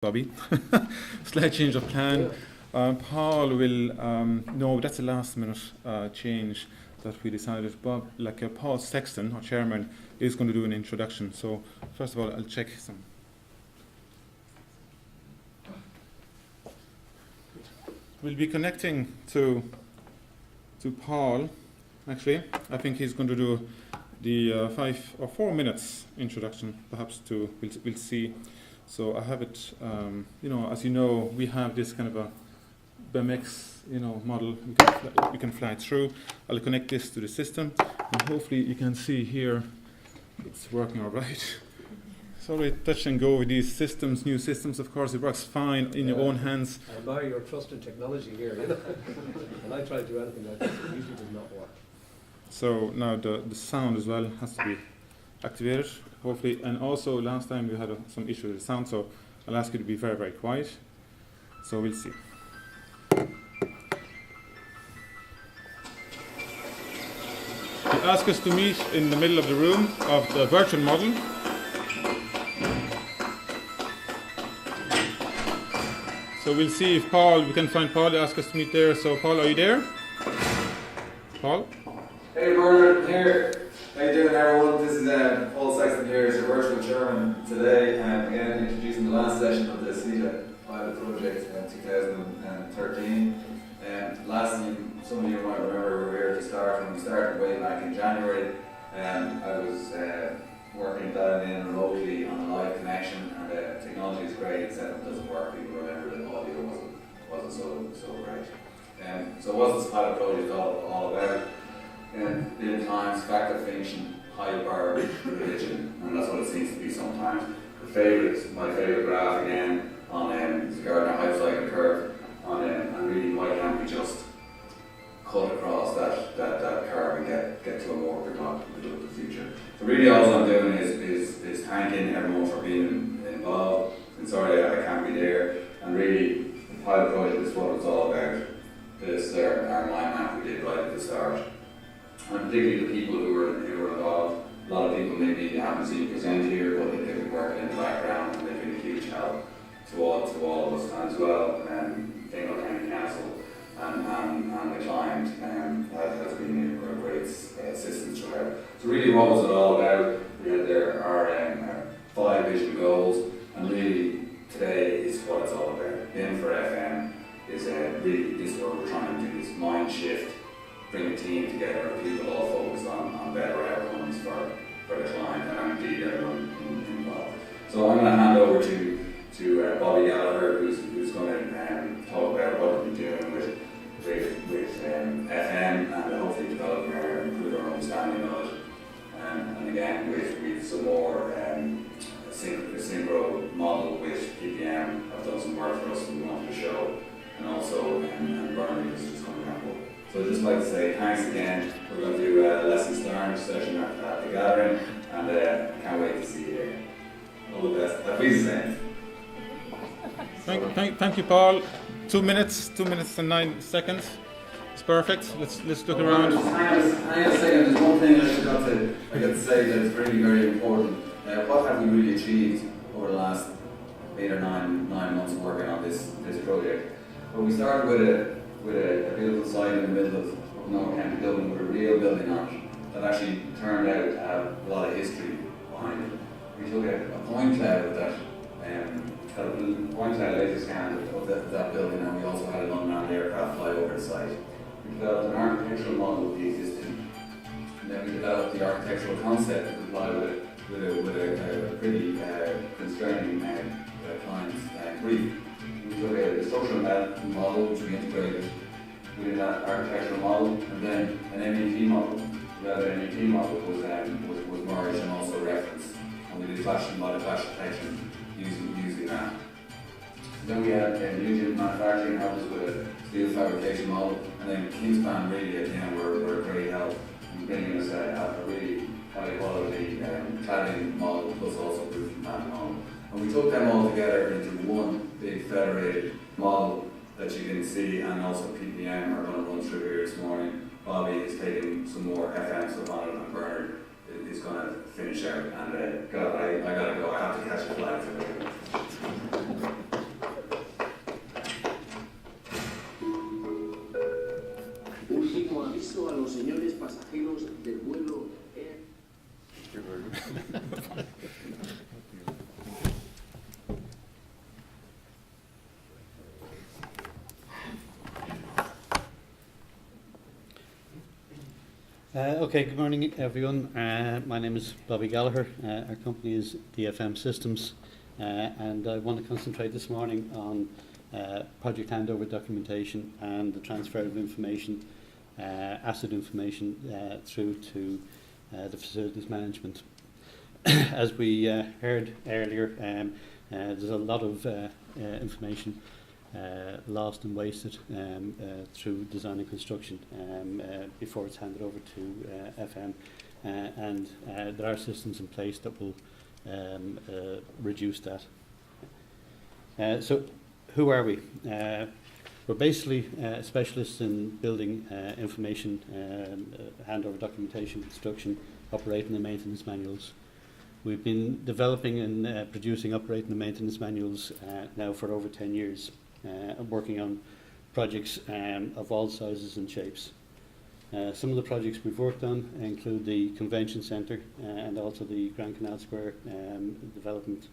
Bobby. Slight change of plan. Paul will, no, that's a last minute change that we decided. Bob, Paul Sexton, our chairman, is going to do an introduction. So first of all, I'll check some. We'll be connecting to Paul. Actually, I think he's going to do the 5 or 4 minutes introduction, perhaps we'll see. So I have it, as you know, we have this kind of a BIMX, model we can fly through. I'll connect this to the system, and hopefully you can see here it's working all right. Sorry, touch and go with these systems, new systems. Of course, it works fine in your own hands. I admire your trust in technology here. And I try to do anything like this, it usually does not work. So now the sound as well has to be activated, hopefully. And also last time we had some issue with the sound, so I'll ask you to be very, very quiet. So we'll see. He asked us to meet in the middle of the room of the virtual model. So we'll see if we can find Paul. He asked us to meet there. So Paul, are you there? Paul? Hey Bernard, here. How you doing, everyone? This is Paul Sexton here as your virtual chairman today, and again introducing the last session of the CITA pilot project in 2013. Last time, some of you might remember, we were here to start when we started way back in January. I was working that in remotely on a live connection, and the technology is great, except it doesn't work. People remember that audio wasn't so great. So what was this pilot project all about? BIM times, factor function, high bar religion, and that's what it seems to be sometimes. My favourite graph again on the Gallagher hype cycle curve and really why can't we just cut across that curve and get to a more productive future. So really all I'm doing is thanking everyone for being involved, and sorry I can't be there, and really the pilot project is what it's all about. This our mind map we did right at the start. And particularly the people who were involved. A lot of people maybe haven't seen me present here, but they've been working in the background and they've been a huge help to all of us as well. Fingal County Council and the client has been a great assistance throughout. So really what was it all about? We had our 5 vision goals, and really today is what it's all about. BIM for FM is really this is what we're trying to do, this mind shift, bring a team together of people all focused on better outcomes for the client and indeed everyone involved. So I'm going to hand over to Bobby Gallagher, who's going to talk about what we've been doing with FM and hopefully develop or improve our understanding of it. And again with some more synchro model with PPM. I've done some work for us and we wanted to show, and also Bernard is just coming up. So I'd just like to say thanks again. We're going to do a lessons learned session at the gathering, and I can't wait to see you here. All the best. Please say. Thank you, Paul. 2 minutes and 9 seconds. It's perfect. Let's look around. Hang on a second. There's one thing I got to say that is very, very important. What have we really achieved over the last 8 or 9 months of working on this project? Well, we started with a beautiful site in the middle of North County Dublin with a real building on it that actually turned out to have a lot of history behind it. We took a point cloud of that, a point cloud laser scan of that building, and we also had an unmanned aircraft fly over the site. We developed an architectural model of the existing, and then we developed the architectural concept to comply with a pretty constraining client's brief. We took a structural model which we integrated within that architectural model, and then an MEP model. That MEP model was merged and also referenced, and we did flash detection using that. Then we had a Union manufacturing house with a steel fabrication model, and then Kingspan really at the end were a great help in bringing us a really high quality cladding model plus also roofing panel model. And we took them all together into one big federated model that you can see, and also PPM are going to run through here this morning. Bobby is taking some more FM stuff on it, and Bernard is going to finish out. And I got to go. I have to catch a flight. Okay, good morning everyone. My name is Bobby Gallagher. Our company is DFM Systems, and I want to concentrate this morning on project handover documentation and the transfer of information, asset information through to the facilities management. As we heard earlier, there's a lot of information lost and wasted through design and construction before it's handed over to FM, and there are systems in place that will reduce that. So who are we? We're basically specialists in building information, handover documentation, construction, operating and maintenance manuals. We've been developing and producing operating and maintenance manuals now for over 10 years. Working on projects of all sizes and shapes. Some of the projects we've worked on include the Convention Centre and also the Grand Canal Square development,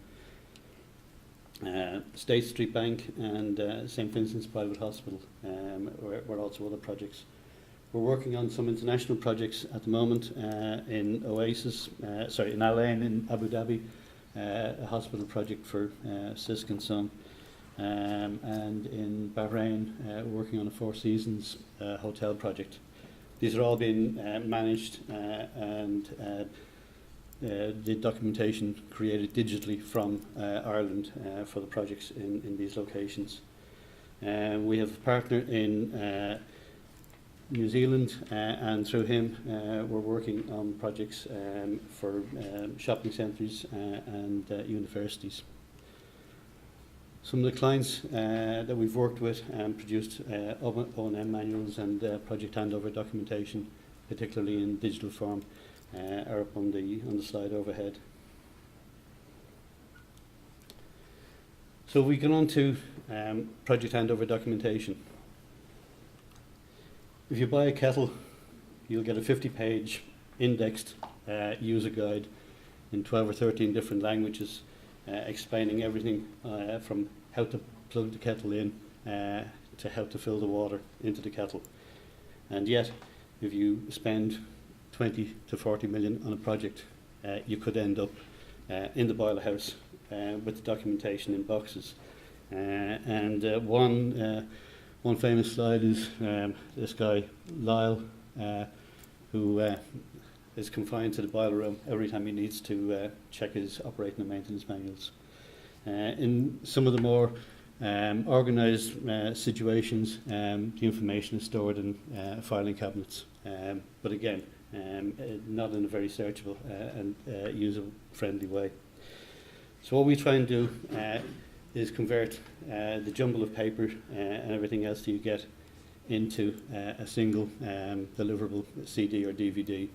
State Street Bank and St Vincent's Private Hospital were also other projects. We're working on some international projects at the moment in in Al Ain in Abu Dhabi, a hospital project for Sisk and Son. And in Bahrain, working on a Four Seasons hotel project. These are all being managed and the documentation created digitally from Ireland for the projects in these locations. We have a partner in New Zealand, and through him we're working on projects for shopping centres and universities. Some of the clients that we've worked with and produced O&M manuals and project handover documentation, particularly in digital form, are up on the slide overhead. So we get on to project handover documentation. If you buy a kettle, you'll get a 50-page indexed user guide in 12 or 13 different languages, explaining everything from how to plug the kettle in to how to fill the water into the kettle. And yet, if you spend 20 to 40 million on a project, you could end up in the boiler house with the documentation in boxes. One famous slide is this guy, Lyle, who is confined to the boiler room every time he needs to check his operating and maintenance manuals. In some of the more organised situations, the information is stored in filing cabinets, but again, not in a very searchable and user-friendly way. So what we try and do is convert the jumble of paper and everything else that you get into a single deliverable CD or DVD.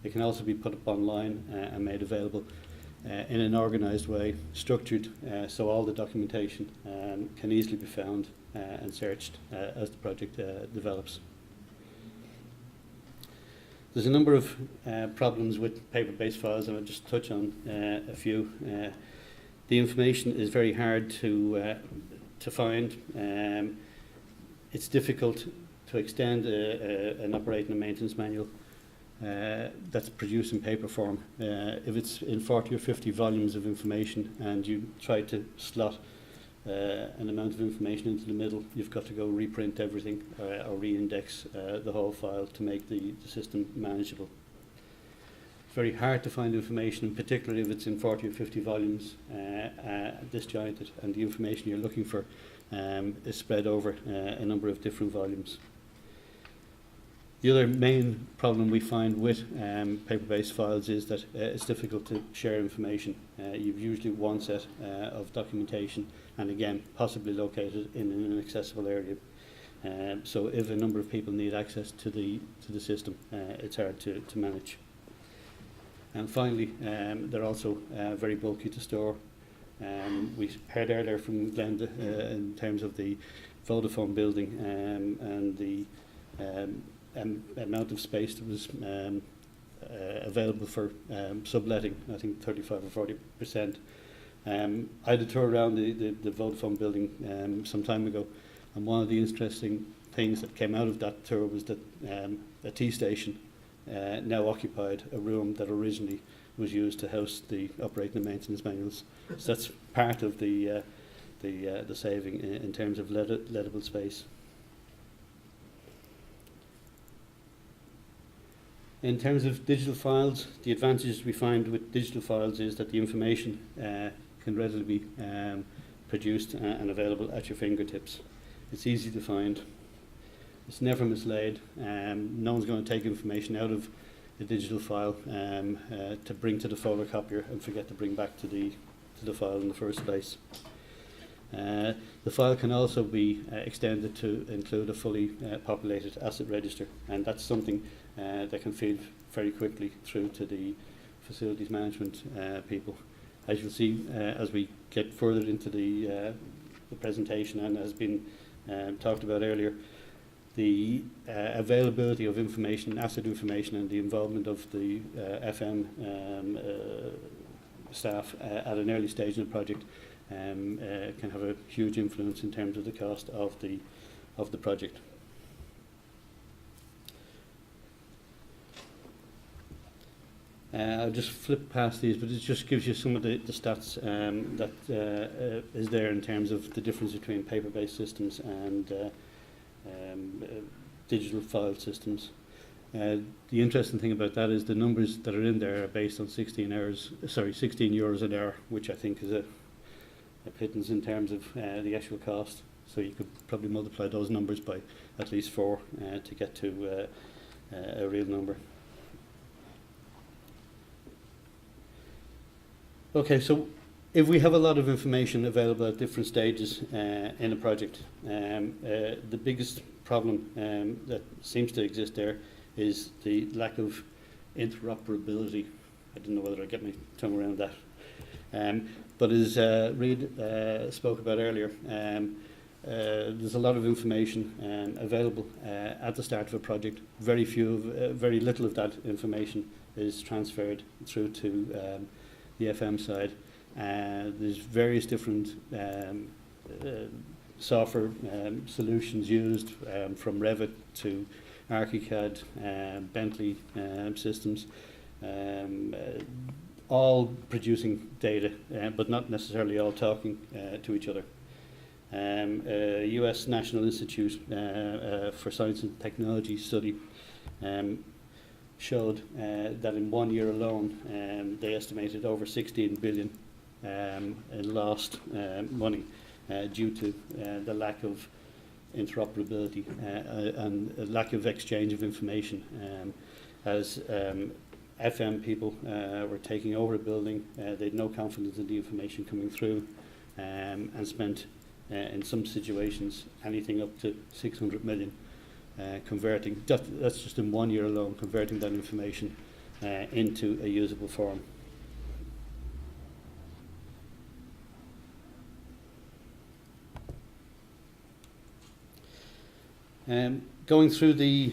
It can also be put up online and made available in an organised way, structured so all the documentation can easily be found and searched as the project develops. There's a number of problems with paper-based files, and I'll just touch on a few. The information is very hard to find. It's difficult to extend an operating and maintenance manual that's produced in paper form. If it's in 40 or 50 volumes of information and you try to slot an amount of information into the middle, you've got to go reprint everything or re-index the whole file to make the system manageable. It's very hard to find information, particularly if it's in 40 or 50 volumes disjointed, and the information you're looking for is spread over a number of different volumes. The other main problem we find with paper-based files is that it's difficult to share information. You've usually one set of documentation, and again, possibly located in an accessible area. So if a number of people need access to the system, it's hard to manage. And finally, they're also very bulky to store. We heard earlier from Glenda in terms of the Vodafone building and the amount of space that was available for subletting, I think 35 or 40%. I had a tour around the Vodafone building some time ago, and one of the interesting things that came out of that tour was that a tea station now occupied a room that originally was used to house the operating and maintenance manuals. So that's part of the saving in terms of lettable space. In terms of digital files, the advantages we find with digital files is that the information can readily be produced and available at your fingertips. It's easy to find. It's never mislaid. No one's going to take information out of a digital file to bring to the photocopier and forget to bring back to the file in the first place. The file can also be extended to include a fully populated asset register, and that's something that can feed very quickly through to the facilities management people. As you'll see as we get further into the presentation, and has been talked about earlier, the availability of information, asset information, and the involvement of the FM staff at an early stage in the project can have a huge influence in terms of the cost of the project. I'll just flip past these, but it just gives you some of the stats that is there in terms of the difference between paper-based systems and digital file systems. The interesting thing about that is the numbers that are in there are based on 16 euros an hour, which I think is a pittance in terms of the actual cost. So you could probably multiply those numbers by at least 4 to get to a real number. Okay, so if we have a lot of information available at different stages in a project, the biggest problem that seems to exist there is the lack of interoperability. I don't know whether I get my tongue around that. But as Reid spoke about earlier, there's a lot of information available at the start of a project. Very little of that information is transferred through to the FM side. There's various different software solutions used, from Revit to ArchiCAD, Bentley systems, all producing data, but not necessarily all talking to each other. US National Institute for Science and Technology study showed that in 1 year alone they estimated over 16 billion in lost money due to the lack of interoperability and a lack of exchange of information. As FM people were taking over a building, they had no confidence in the information coming through, and spent in some situations anything up to 600 million converting, that's just in 1 year alone, converting that information into a usable form. Going through the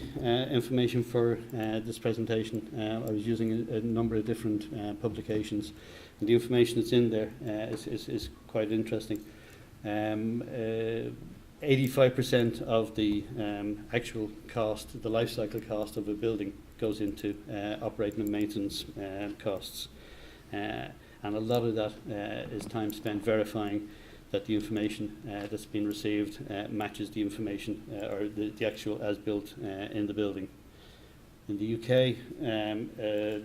information for this presentation, I was using a number of different publications, and the information that's in there is quite interesting. 85% of the actual cost, the life cycle cost of a building, goes into operating and maintenance costs, and a lot of that is time spent verifying that the information that's been received matches the information or the actual as-built in the building. In the UK,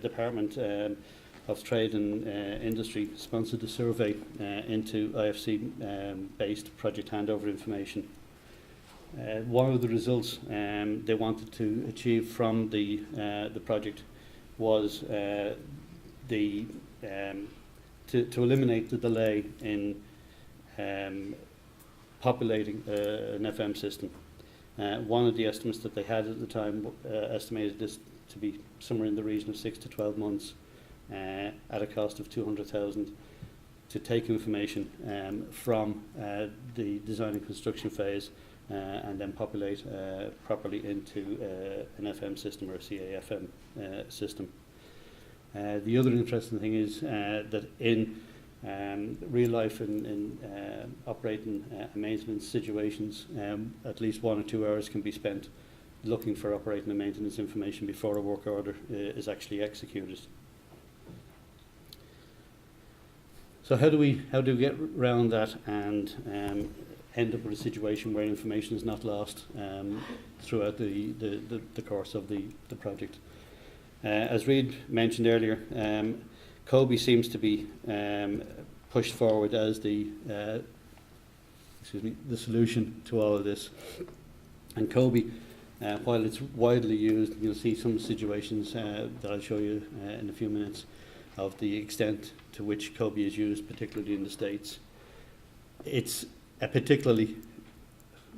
Department of Trade and Industry sponsored a survey into IFC-based project handover information. One of the results they wanted to achieve from the project was to eliminate the delay in populating an FM system. One of the estimates that they had at the time estimated this to be somewhere in the region of 6 to 12 months at a cost of 200,000 to take information from the design and construction phase and then populate properly into an FM system or a CAFM system. The other interesting thing is that in real life in operating and maintenance situations, at least 1 or 2 hours can be spent looking for operating and maintenance information before a work order is actually executed. So how do we get around that and end up with a situation where information is not lost throughout the course of the project? As Reid mentioned earlier, COBE seems to be pushed forward as the solution to all of this. And COBE, while it's widely used, you'll see some situations that I'll show you in a few minutes of the extent to which COBE is used, particularly in the States. It's a particularly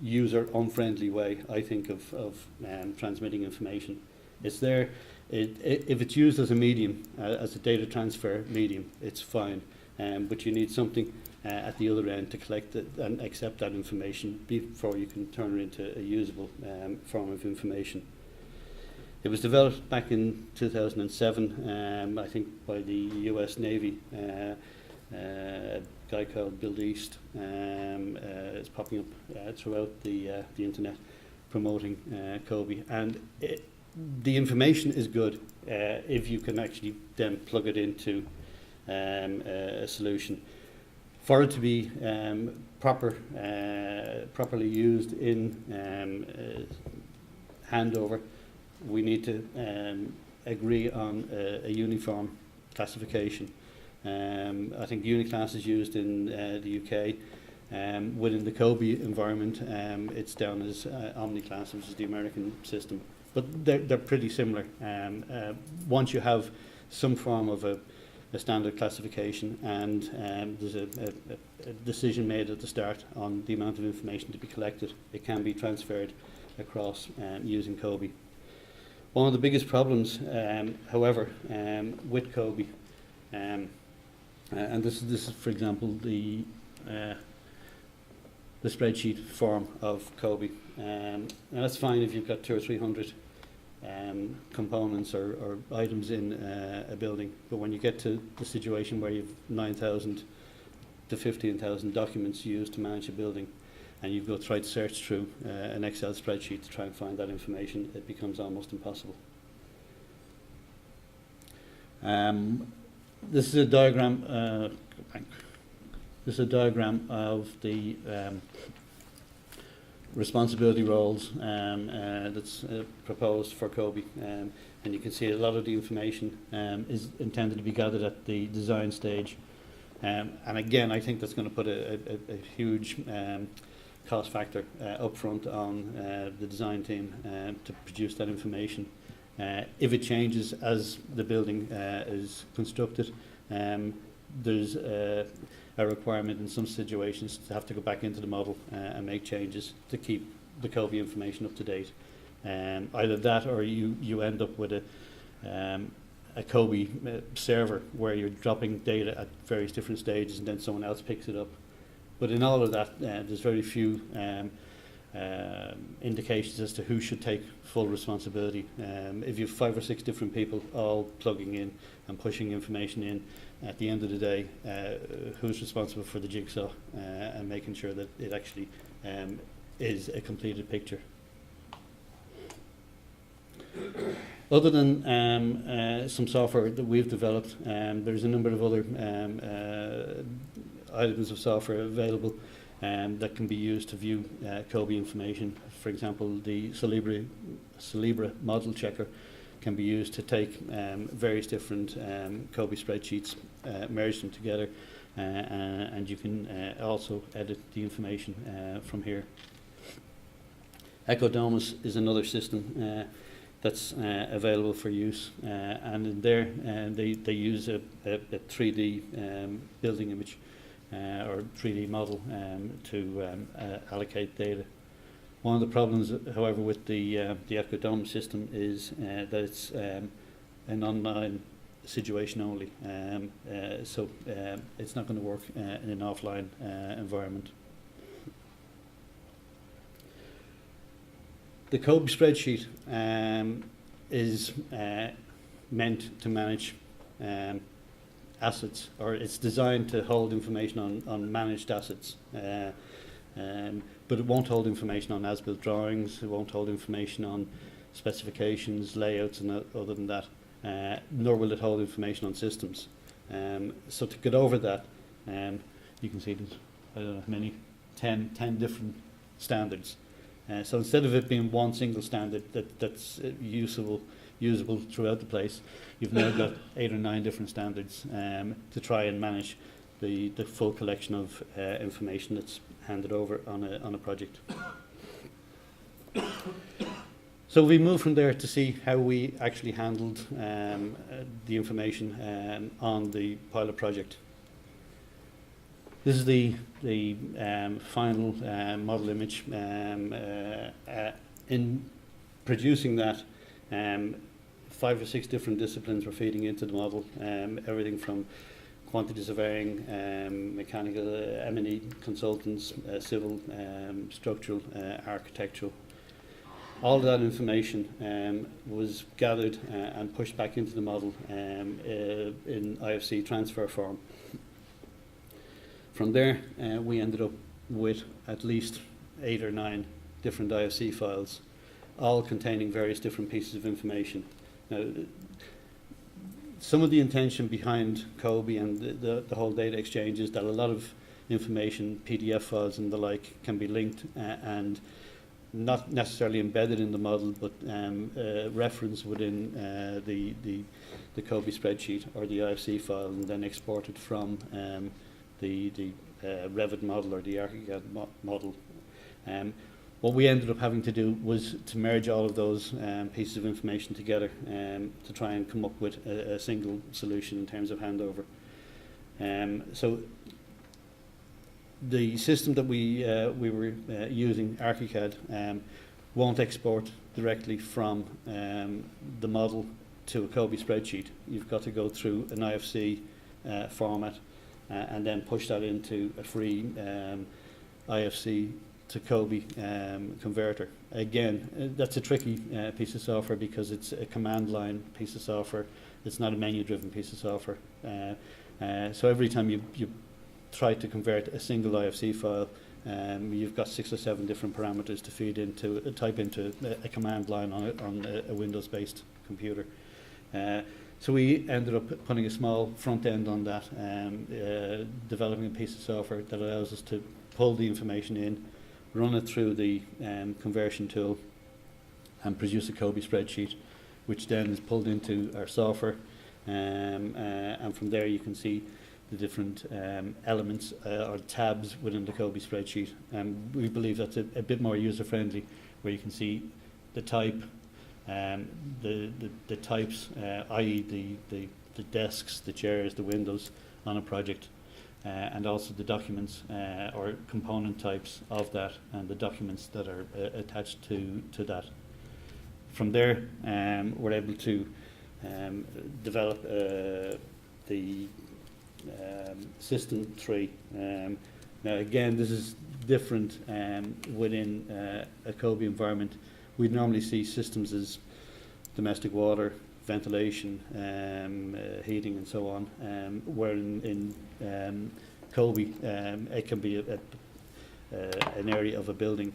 user-unfriendly way, I think, of transmitting information. It's there. If it's used as a medium, as a data transfer medium, it's fine. But you need something at the other end to collect it and accept that information before you can turn it into a usable form of information. It was developed back in 2007, I think, by the US Navy. A guy called Bill East is popping up throughout the internet promoting COBE. And the information is good if you can actually then plug it into a solution. For it to be properly used in handover, we need to agree on a uniform classification. I think Uniclass is used in the UK. Within the COBE environment, it's down as Omniclass, which is the American system. But they're pretty similar. Once you have some form of a standard classification and there's a decision made at the start on the amount of information to be collected, it can be transferred across using COBE. One of the biggest problems, however, with COBE, and this is, for example, the spreadsheet form of COBE. And that's fine if you've got 200 or 300 components or items in a building, but when you get to the situation where you've 9,000 to 15,000 documents used to manage a building, and you've got to try to search through an Excel spreadsheet to try and find that information, it becomes almost impossible. This is a diagram. This is a diagram of the responsibility roles that's proposed for COBE, and you can see a lot of the information is intended to be gathered at the design stage, and again, I think that's going to put a huge cost factor up front on the design team to produce that information. If it changes as the building is constructed, there's a requirement in some situations to have to go back into the model and make changes to keep the COBE information up to date. Either that, or you end up with a COBE server where you're dropping data at various different stages and then someone else picks it up. But in all of that, there's very few indications as to who should take full responsibility. If you have 5 or 6 different people all plugging in and pushing information in, at the end of the day, who's responsible for the jigsaw and making sure that it actually is a completed picture? Other than some software that we've developed, there's a number of other items of software available that can be used to view COBE information. For example, the Celebra model checker can be used to take various different COBE spreadsheets, merge them together, and you can also edit the information from here. Ecodomus is another system that's available for use, and in there they use a 3D building image or 3D model to allocate data. One of the problems, however, with the Ecodomus system is that it's an online situation only, so it's not going to work in an offline environment. The COBE spreadsheet is meant to manage assets, or it's designed to hold information on managed assets. But it won't hold information on as-built drawings, it won't hold information on specifications, layouts, and other than that, nor will it hold information on systems. So to get over that, you can see there's, I don't know how many, 10 different standards. So instead of it being one single standard that's usable throughout the place, you've now got 8 or 9 different standards to try and manage the full collection of information that's handed over on a project. So we moved from there to see how we actually handled the information on the pilot project. This is the final model image. In producing that, 5 or 6 different disciplines were feeding into the model, everything from quantity surveying, mechanical, M&E consultants, civil, structural, architectural. All of that information was gathered and pushed back into the model in IFC transfer form. From there, we ended up with at least 8 or 9 different IFC files, all containing various different pieces of information. Now, some of the intention behind COBE and the whole data exchange is that a lot of information, PDF files and the like, can be linked and not necessarily embedded in the model, but referenced within the COBE spreadsheet or the IFC file, and then exported from the Revit model or the ArchiCAD model. What we ended up having to do was to merge all of those pieces of information together to try and come up with a single solution in terms of handover. So the system that we were using, ArchiCAD, won't export directly from the model to a COBE spreadsheet. You've got to go through an IFC format and then push that into a free IFC to COBE converter. Again, that's a tricky piece of software because it's a command line piece of software. It's not a menu-driven piece of software. So every time you try to convert a single IFC file, you've got 6 or 7 different parameters to feed into, type into a command line on a Windows-based computer. So we ended up putting a small front end on that, developing a piece of software that allows us to pull the information in, run it through the conversion tool, and produce a COBE spreadsheet, which then is pulled into our software, and from there you can see the different elements or tabs within the COBE spreadsheet. We believe that's a bit more user-friendly, where you can see the type, the types, i.e. the desks, the chairs, the windows on a project, and also the documents or component types of that, and the documents that are attached to that. From there, we're able to develop the System 3. Now again, this is different within a COBE environment. We'd normally see systems as domestic water, ventilation, heating and so on, where in COBE it can be an area of a building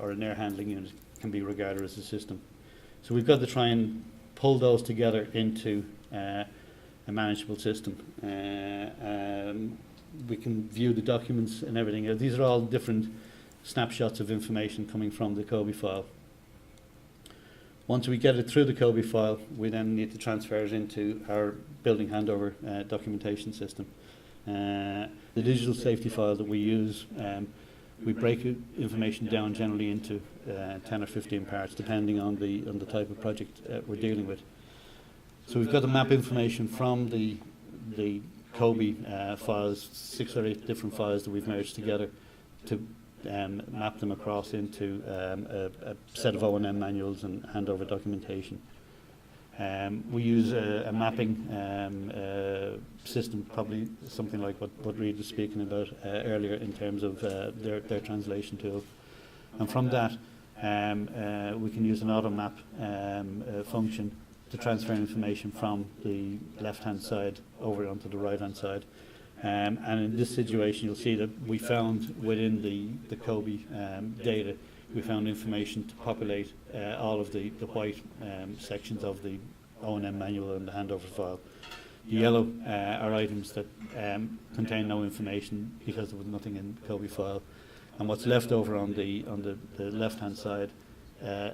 or an air handling unit can be regarded as a system. So we've got to try and pull those together into a manageable system. We can view the documents and everything. These are all different snapshots of information coming from the COBE file. Once we get it through the COBE file, we then need to transfer it into our building handover documentation system. The digital safety file that we use, we break information down generally into 10 or 15 parts, depending on the type of project we're dealing with. So we've got to map information from the COBE files, 6 or 8 different files that we've merged together to map them across into a set of O&M manuals and handover documentation. We use a mapping system, probably something like what Reid was speaking about earlier in terms of their translation tool. And from that, we can use an auto map function to transfer information from the left-hand side over onto the right-hand side. And in this situation, you'll see that we found within the COBE data, we found information to populate all of the white sections of the O&M manual and the handover file. The yellow are items that contain no information because there was nothing in the COBE file. And what's left over on the left-hand side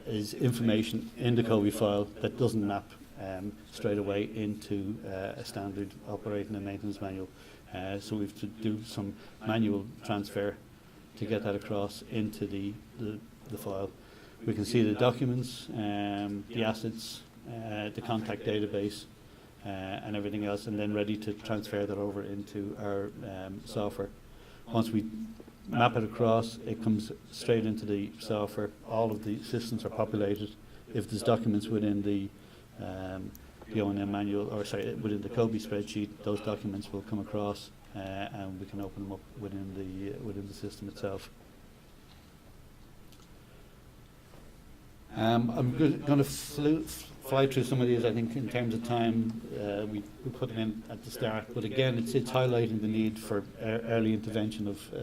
is information in the COBE file that doesn't map straight away into a standard operating and maintenance manual. So we have to do some manual transfer to get that across into the file. We can see the documents, the assets, the contact database, and everything else, and then ready to transfer that over into our software. Once we map it across, it comes straight into the software. All of the systems are populated. If there's documents within the O&M manual, or sorry, within the COBE spreadsheet, those documents will come across, and we can open them up within the system itself. I'm going to fly through some of these. I think in terms of time, we put them in at the start, but again, it's highlighting the need for early intervention of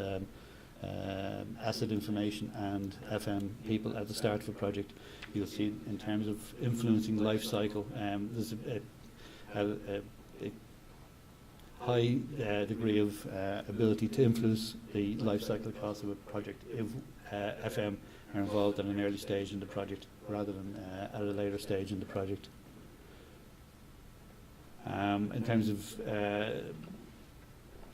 asset information and FM people at the start of a project. You'll see in terms of influencing the life cycle, there's a high degree of ability to influence the life cycle cost of a project if FM are involved at an early stage in the project rather than at a later stage in the project. In terms of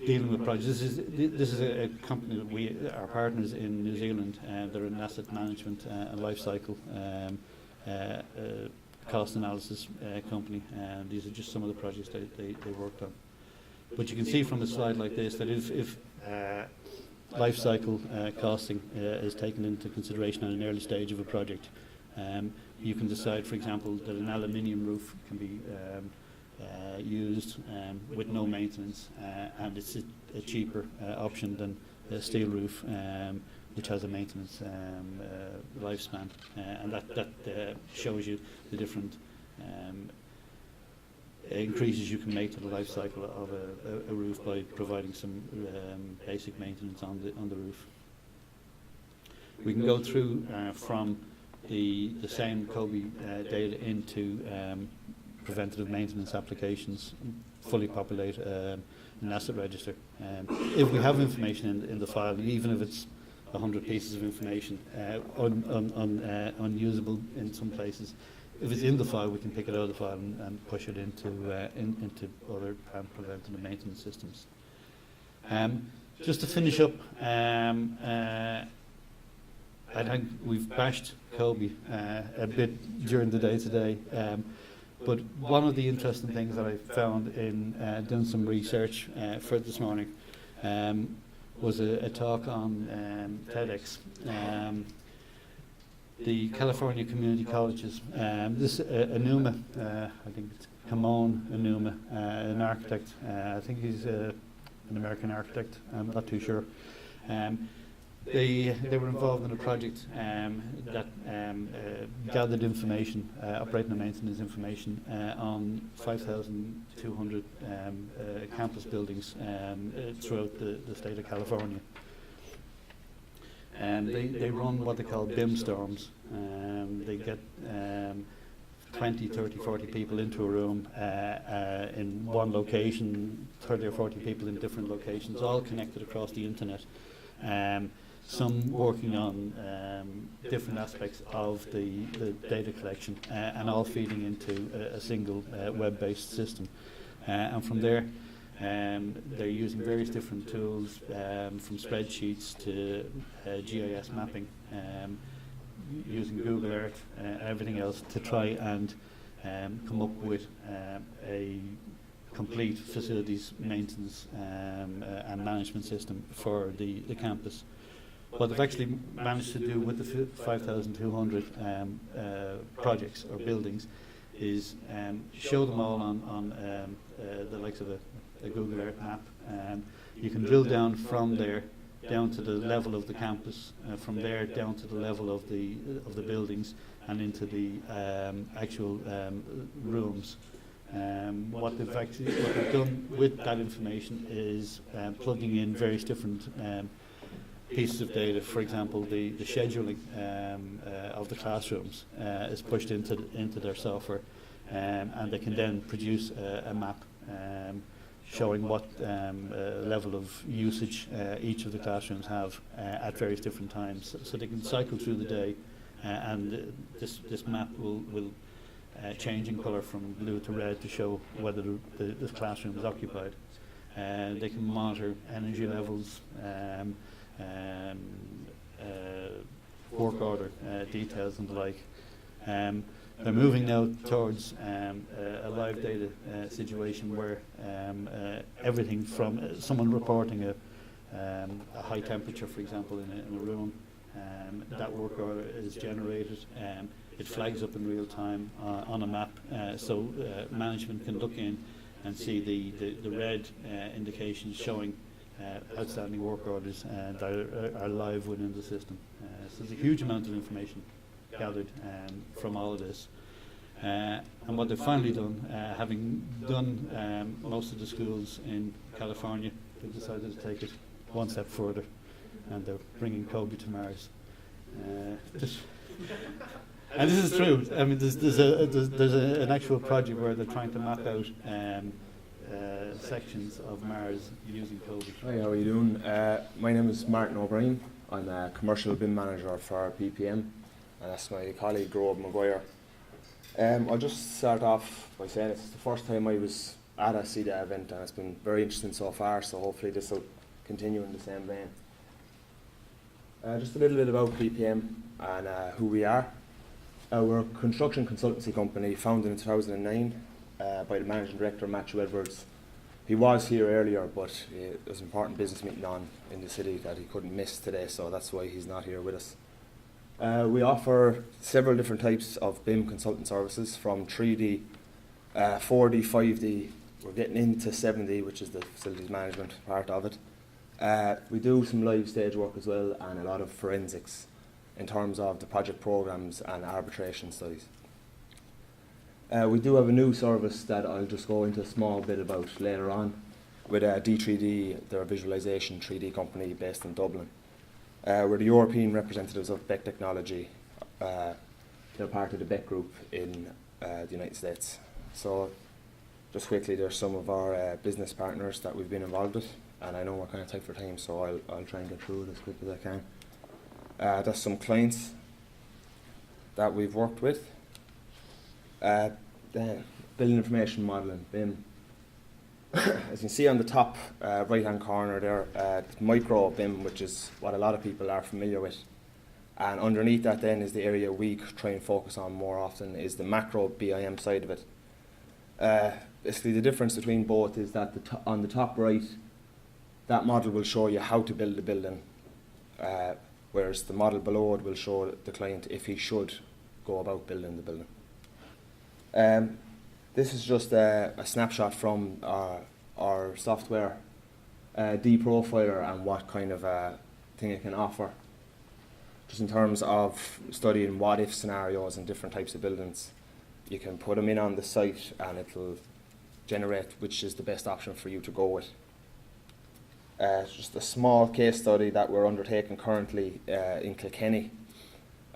dealing with projects, this is a company that we are partners in New Zealand. They're an asset management and life cycle cost analysis company, and these are just some of the projects they worked on. But you can see from a slide like this that if life cycle costing is taken into consideration at an early stage of a project, you can decide, for example, that an aluminium roof can be used with no maintenance, and it's a cheaper option than a steel roof, which has a maintenance lifespan, and that shows you the different increases you can make to the life cycle of a roof by providing some basic maintenance on the roof. We can go through from the same COBE data into preventative maintenance applications, fully populate an asset register. If we have information in the file, even if it's 100 pieces of information, unusable in some places, if it's in the file, we can pick it out of the file and push it into other preventative maintenance systems. Just to finish up, I think we've bashed COBE a bit during the day today, but one of the interesting things that I found in doing some research for this morning was a talk on TEDx. The California Community Colleges. This Anuma, I think it's Kamon Anuma, an architect. I think he's an American architect. I'm not too sure. They were involved in a project that gathered information, operating and maintenance information on 5,200 campus buildings throughout the state of California. And they run what they call BIM storms. They get 20, 30, 40 people into a room in one location, 30 or 40 people in different locations, all connected across the internet. Some working on different aspects of the data collection, and all feeding into a single web-based system. And from there, they're using various different tools, from spreadsheets to GIS mapping, using Google Earth and everything else to try and come up with a complete facilities maintenance and management system for the campus. What they've actually managed to do with the 5,200 projects or buildings is show them all on the likes of a Google Earth map. You can drill down from there down to the level of the campus, from there down to the level of the buildings and into the actual rooms. What they've done with that information is plugging in various different pieces of data. For example, the scheduling of the classrooms is pushed into their software, and they can then produce a map showing what level of usage each of the classrooms have at various different times. So they can cycle through the day, and this map will change in colour from blue to red to show whether the classroom is occupied. They can monitor energy levels, work order details and the like. They're moving now towards a live data situation where everything from someone reporting a high temperature, for example, in a room, that work order is generated. It flags up in real time on a map, so management can look in and see the red indications showing outstanding work orders that are live within the system. So there's a huge amount of information gathered from all of this. And what they've finally done, having done most of the schools in California, they've decided to take it one step further, and they're bringing Kobe to Mars. And this is true. I mean, there's an actual project where they're trying to map out sections of Mars using Kobe. Hi, how are you doing? My name is Martin O'Brien. I'm a commercial BIM manager for PPM, and that's my colleague Rob Maguire. I'll just start off by saying it's the first time I was at a CITA event, and it's been very interesting so far, so hopefully this will continue in the same vein. Just a little bit about PPM and who we are. We're a construction consultancy company founded in 2009 by the managing director, Matthew Edwards. He was here earlier, but there's an important business meeting on in the city that he couldn't miss today, so that's why he's not here with us. We offer several different types of BIM consultant services, from 3D, 4D, 5D. We're getting into 7D, which is the facilities management part of it. We do some live stage work as well, and a lot of forensics in terms of the project programs and arbitration studies. We do have a new service that I'll just go into a small bit about later on with D3D. They're a visualization 3D company based in Dublin. We're the European representatives of Beck Technology. They're part of the Beck group in the United States. So just quickly, there's some of our business partners that we've been involved with, and I know we're kind of tight for time, so I'll try and get through it as quick as I can. There's some clients that we've worked with. Then building information modelling, BIM. As you can see on the top right hand corner there, micro BIM, which is what a lot of people are familiar with. And underneath that then is the area we try and focus on more often, is the macro BIM side of it. Basically the difference between both is that on the top right, that model will show you how to build a building, whereas the model below it will show the client if he should go about building the building. This is just a snapshot from our software deprofiler and what kind of thing it can offer, just in terms of studying what-if scenarios and different types of buildings. You can put them in on the site and it'll generate which is the best option for you to go with. It's just a small case study that we're undertaking currently in Kilkenny.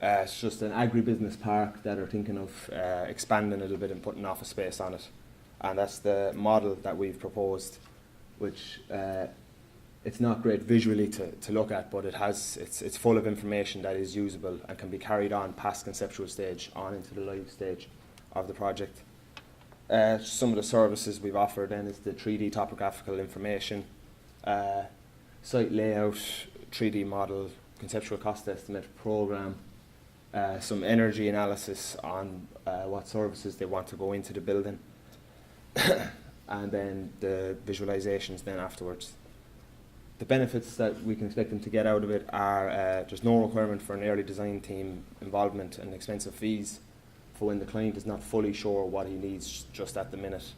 It's just an agribusiness park that are thinking of expanding a little bit and putting office space on it. And that's the model that we've proposed, which it's not great visually to look at, but it's full of information that is usable and can be carried on past conceptual stage on into the live stage of the project. Some of the services we've offered then is the 3D topographical information, site layout, 3D model, conceptual cost estimate, program, some energy analysis on what services they want to go into the building, and then the visualizations then afterwards. The benefits that we can expect them to get out of it are there's no requirement for an early design team involvement and expensive fees for when the client is not fully sure what he needs just at the minute.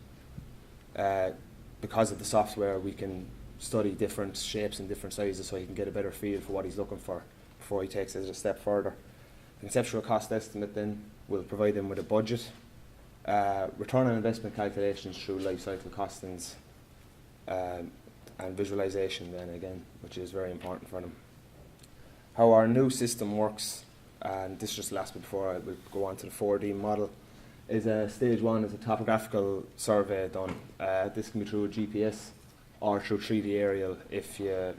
Because of the software, we can study different shapes and different sizes so he can get a better feel for what he's looking for before he takes it a step further. The conceptual cost estimate then will provide him with a budget, return on investment calculations through life cycle costings, and visualization then again, which is very important for them. How our new system works, and this just last before I will go on to the 4D model, is stage one is a topographical survey done. This can be through a GPS or through 3D aerial if you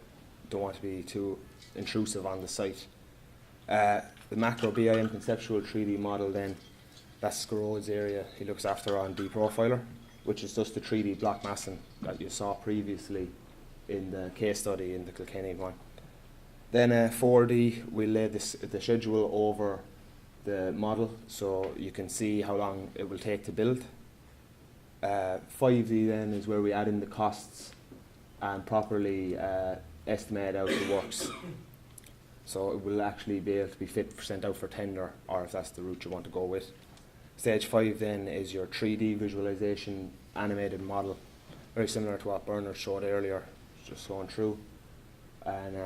don't want to be too intrusive on the site. The macro BIM conceptual 3D model then, that's Scarode's area he looks after on D-Profiler, which is just the 3D block massing that you saw previously in the case study in the Kilkenny one. Then 4D, we lay the schedule over the model so you can see how long it will take to build. 5D then is where we add in the costs and properly estimate out the works. So it will actually be able to be fit for sent out for tender, or if that's the route you want to go with. Stage 5 then is your 3D visualization animated model, very similar to what Bernard showed earlier, just going through. And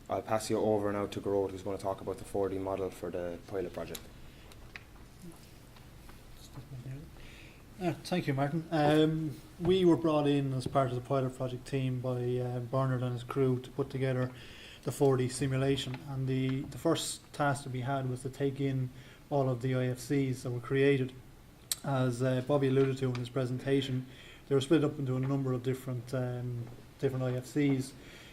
I'll pass you over now to Garrod, who's going to talk about the 4D model for the pilot project. Thank you, Martin. We were brought in as part of the pilot project team by Bernard and his crew to put together the 4D simulation, and the first task that we had was to take in all of the IFCs that were created. As Bobby alluded to in his presentation, they were split up into a number of different IFCs: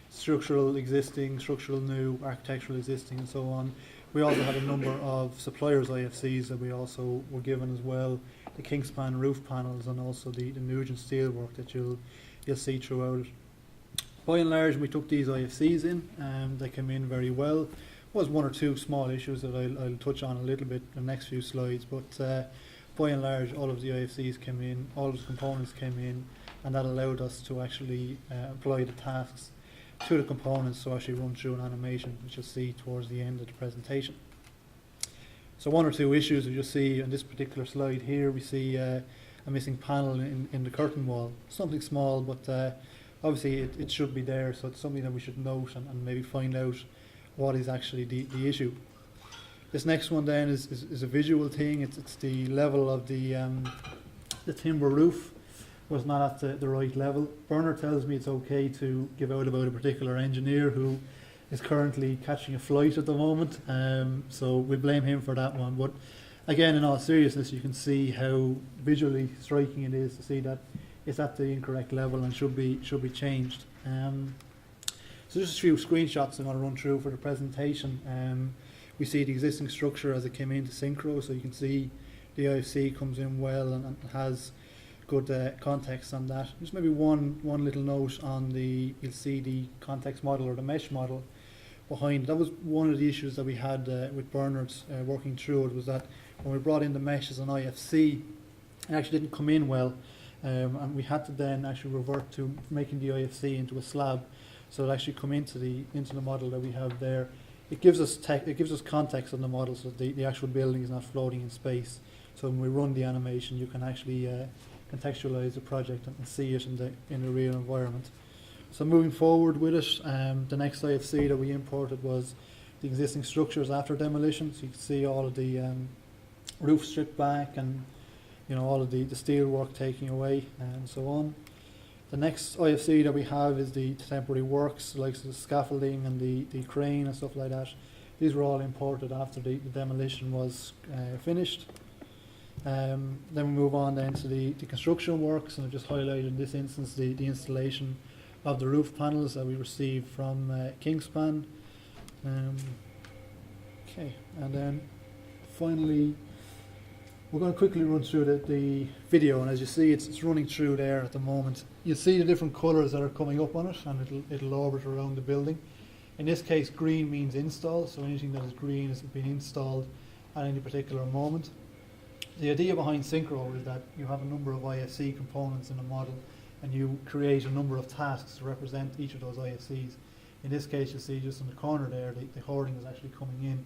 structural existing, structural new, architectural existing, and so on. We also had a number of suppliers' IFCs that we also were given as well, the Kingspan roof panels and also the Nugent steel work that you'll see throughout it. By and large, we took these IFCs in, they came in very well. Was one or two small issues that I'll touch on a little bit in the next few slides, but by and large all of the IFCs came in, all of the components came in, and that allowed us to actually apply the tasks to the components to actually run through an animation, which you'll see towards the end of the presentation. So one or two issues that you'll see on this particular slide here, we see a missing panel in the curtain wall. Something small, but obviously it should be there, so it's something that we should note and maybe find out what is actually the issue. This next one then is a visual thing. It's the level of the timber roof was not at the right level. Bernard tells me it's okay to give out about a particular engineer who is currently catching a flight at the moment, so we blame him for that one. But again, in all seriousness, you can see how visually striking it is to see that it's at the incorrect level and should be changed. So just a few screenshots I'm going to run through for the presentation. We see the existing structure as it came into synchro, so you can see the IFC comes in well and has good context on that. Just maybe one little note on you'll see the context model or the mesh model behind. That was one of the issues that we had with Bernard's working through it, was that when we brought in the mesh as an IFC, it actually didn't come in well, and we had to then actually revert to making the IFC into a slab, so it actually come into the model that we have there. It gives us context on the model, so the actual building is not floating in space. So when we run the animation, you can actually contextualize the project and see it in the real environment. So moving forward with it, the next IFC that we imported was the existing structures after demolition. So you can see all of the roof stripped back and all of the steel work taken away and so on. The next IFC that we have is the temporary works, like the scaffolding and the crane and stuff like that. These were all imported after the demolition was finished. Then we move on then to the construction works, and I've just highlighted in this instance the installation of the roof panels that we received from Kingspan. Okay, and then finally we're going to quickly run through the video, and as you see it's running through there at the moment. You see the different colours that are coming up on it, and it'll orbit around the building. In this case, green means install, so anything that is green has been installed at any particular moment. The idea behind Synchro is that you have a number of IFC components in the model, and you create a number of tasks to represent each of those IFCs. In this case, you see just in the corner there, the hoarding is actually coming in.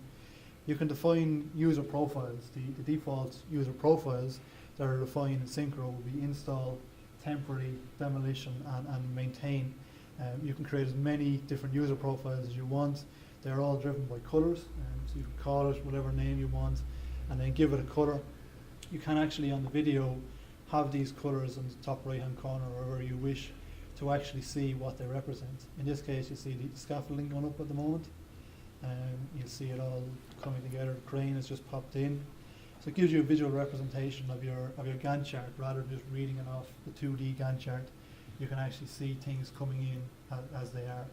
You can define user profiles. The default user profiles that are defined in Synchro will be install, temporary, demolition, and maintain. You can create as many different user profiles as you want. They're all driven by colours, so you can call it whatever name you want and then give it a colour. You can actually on the video have these colours in the top right hand corner or wherever you wish to actually see what they represent. In this case you see the scaffolding going up at the moment. You'll see it all coming together. The crane has just popped in. So it gives you a visual representation of your Gantt chart rather than just reading it off the 2D Gantt chart. You can actually see things coming in as they are.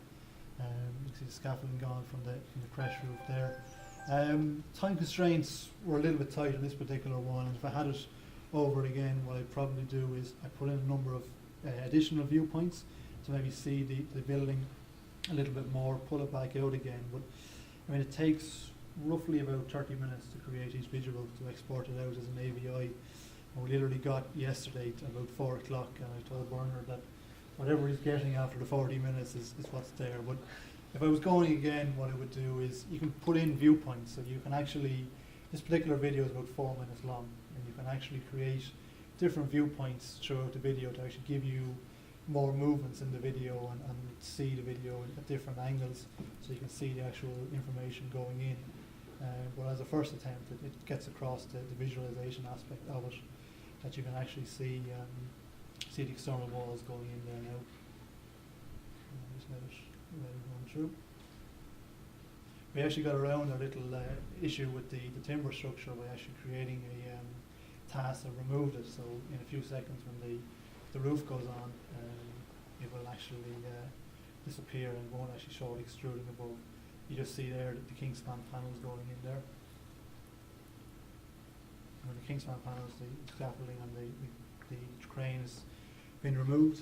You can see the scaffolding gone from the crash roof there. Time constraints were a little bit tight on this particular one, and if I had it over again, what I'd probably do is I put in a number of additional viewpoints to maybe see the building a little bit more, pull it back out again. But I mean, it takes roughly about 30 minutes to create each visual to export it out as an AVI. And we literally got yesterday at about 4 o'clock, and I told Bernard that whatever he's getting after the 40 minutes is what's there. But if I was going again, what I would do is you can put in viewpoints, so you can actually, this particular video is about 4 minutes long, and you can actually create different viewpoints throughout the video to actually give you more movements in the video and see the video at different angles, so you can see the actual information going in. But as a first attempt, it gets across the visualization aspect of it, that you can actually see the external walls going in there now. Just let it run through. We actually got around a little issue with the timber structure by actually creating a task that removed it. So in a few seconds, when the roof goes on, it will actually disappear and won't actually show it extruding above. You just see there that the Kingspan panels going in there. And the Kingspan panels, the scaffolding and the crane has been removed.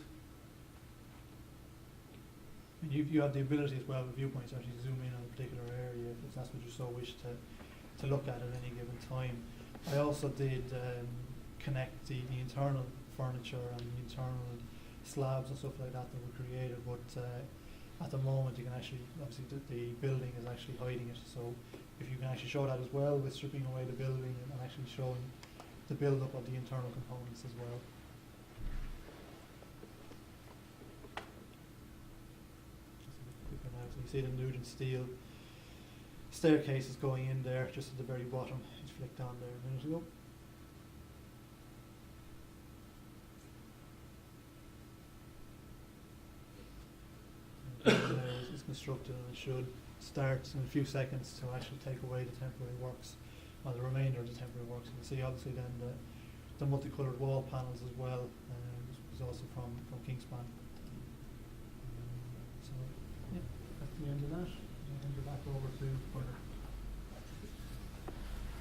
And you have the ability as well with viewpoints to actually zoom in on a particular area if that's what you so wish to look at any given time. I also did connect the internal furniture and the internal slabs and stuff like that were created, but at the moment you can actually, obviously the building is actually hiding it, so if you can actually show that as well with stripping away the building and actually showing the build up of the internal components as well. So you see the Nugent steel staircase is going in there just at the very bottom. It's flicked on there a minute ago. It's constructed and it should start in a few seconds to actually take away the temporary works, or the remainder of the temporary works. You can see obviously then the multicoloured wall panels as well, is also from Kingspan. So yeah, that's the end of that. I'll hand you back over to Bernard.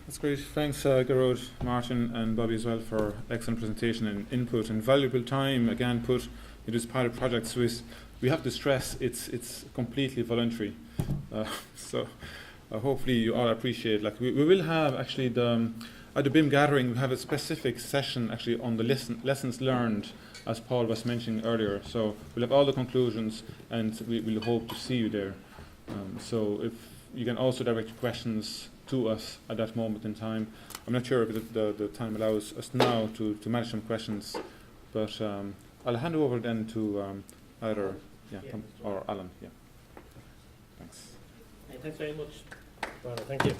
That's great. Thanks, Gerard, Martin, and Bobby as well for excellent presentation and input and valuable time again put into this pilot project. So we have to stress it's completely voluntary. So hopefully you all appreciate. Like we will have actually at the BIM gathering we have a specific session actually on the lessons learned, as Paul was mentioning earlier. So we'll have all the conclusions, and we'll hope to see you there. So if you can also direct your questions to us at that moment in time. I'm not sure if the time allows us now to manage some questions, but I'll hand over then to either Tom or Alan. Yeah. Thanks. Thanks very much, Bernard. Thank you.